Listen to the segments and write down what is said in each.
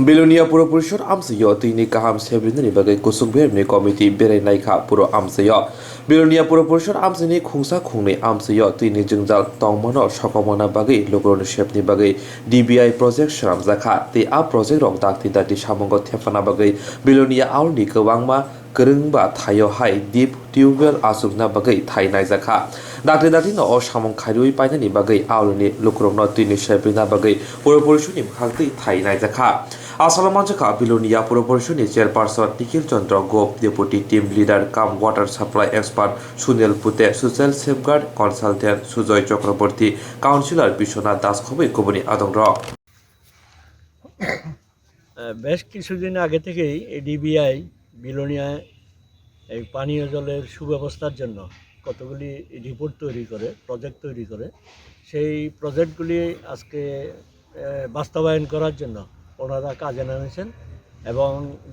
Bilonia Puro Purishur Amsayo, Tini Kaham Sebin, Bagai Kusubir, Committee, Bere Naika, Puro Amsayo. Bilonia Puro Purishur Amsini, Kungsa Kuni, Amsayo, Tini Jungjal, Tongmono, Shokomona Bagi, Logron Shepni Bagi, DBI Project Shram Zaka, the A Project of Dati Dati Shamongo Tefana Bagi, Bilonia Audi Kawangma, Kerungba, Tayo Hai, Deep Tubel Asubna Bagi, Tai Naizaka. Dati Dati no Shamon Kairui Painani Bagi, Auli, Lukrono, Tini Shepina Bagi, Puro Purishunim, Hakti, Tai Naizaka. Asalamanjaka Bilonia Puro Purishuni Chairperson Nikhil Chandra Gop, Deputy Team Leader Kam Water Supply Expert Sunil Pute, Social Safeguard Consultant Sujoy Chakraborty, Councillor Bishwanath Das Khobe Kobani Adongra. বেশ কিছুদিন আগে থেকেই DBI বিলোনিয়ায় এই পানীয় জলের সুব্যবস্থার জন্য কতগুলি report তৈরি করে প্রজেক্ট তৈরি করে সেই প্রজেক্টগুলি আজকে বাস্তবায়ন করার জন্য ওনারা কাজে নামেছেন এবং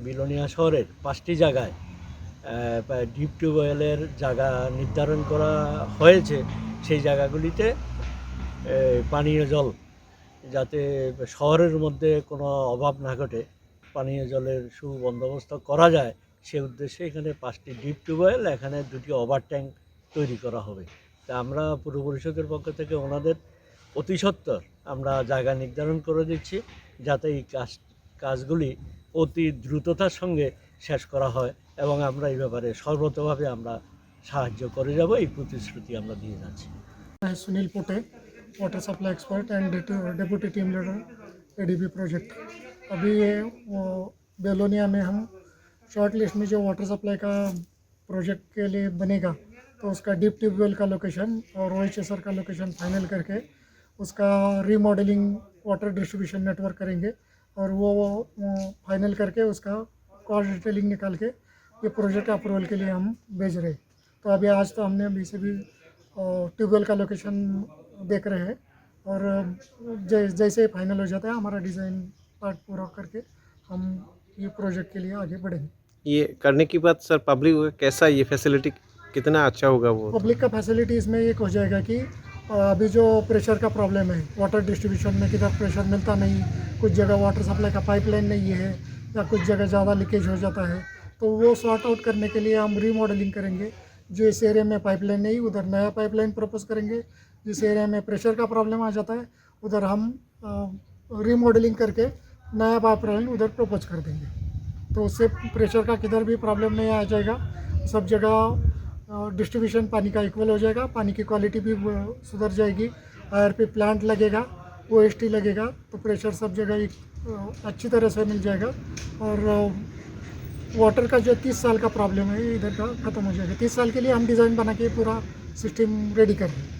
বিলোনিয়া শহরের 5টি জায়গায় ডিপ টিউবওয়েলের জায়গা নির্ধারণ করা হয়েছে। সেই জায়গাগুলিতে পানীয় জল যাতে শহরের মধ্যে কোনো অভাব না ঘটে, পানীয় জলের সুবন্দোবস্ত করা যায়, সে উদ্দেশ্যে এখানে 5টি ডিপ টিউবওয়েল, এখানে 2টি ওভার ট্যাঙ্ক তৈরি করা হবে। তা আমরা পুর পরিষদের পক্ষ থেকে ওনাদের অতি সত্বর আমরা জায়গা নির্ধারণ করে দিচ্ছি যাতে এই কাজগুলি অতি দ্রুততার সঙ্গে শেষ করা হয় এবং আমরা এই ব্যাপারে সর্বতভাবে আমরা সাহায্য করে যাব, এই প্রতিশ্রুতি আমরা দিয়ে যাচ্ছি। Sunil Pote, water supply expert and deputy team leader ADB project. अभी ये बेलोनिया में हम शॉर्ट लिस्ट में जो वाटर सप्लाई का प्रोजेक्ट के लिए बनेगा तो उसका डीप ट्यूबवेल का लोकेशन और OHSR का लोकेशन फाइनल करके उसका रीमॉडलिंग वाटर डिस्ट्रीब्यूशन नेटवर्क करेंगे और वो फाइनल करके उसका कॉस्ट डिटेलिंग निकाल के ये प्रोजेक्ट अप्रूवल के लिए हम भेज रहे हैं। तो अभी आज तो हमने अभी से भी ट्यूबवेल का लोकेशन देख रहे हैं और जैसे फाइनल हो जाता है हमारा डिज़ाइन पार्ट पूरा करके हम ये प्रोजेक्ट के लिए आगे बढ़ेंगे। ये करने के बाद सर पब्लिक को कैसा ये फैसिलिटी कितना अच्छा होगा? वो पब्लिक का फैसिलिटी इसमें एक हो जाएगा कि अभी जो प्रेशर का प्रॉब्लम है वाटर डिस्ट्रीब्यूशन में, किधर प्रेशर मिलता नहीं, कुछ जगह वाटर सप्लाई का पाइपलाइन नहीं है या कुछ जगह ज़्यादा लीकेज हो जाता है, तो वो सॉर्ट आउट करने के लिए हम रीमॉडलिंग करेंगे। जो इस एरिया में पाइपलाइन नहीं उधर नया पाइपलाइन प्रपोज करेंगे, जिस एरिया में प्रेशर का प्रॉब्लम आ जाता है उधर हम रीमॉडलिंग करके नया पाइपलाइन उधर प्रपोज कर देंगे। तो उससे प्रेशर का किधर भी प्रॉब्लम नहीं आ जाएगा, सब जगह डिस्ट्रीब्यूशन पानी का इक्वल हो जाएगा, पानी की क्वालिटी भी सुधर जाएगी, IRP प्लांट लगेगा, OST लगेगा, तो प्रेशर सब जगह अच्छी तरह से मिल जाएगा और वाटर का जो 30 साल का प्रॉब्लम है इधर का ख़त्म हो जाएगा। 30 साल के लिए हम डिज़ाइन बना के पूरा सिस्टम रेडी कर रहे हैं।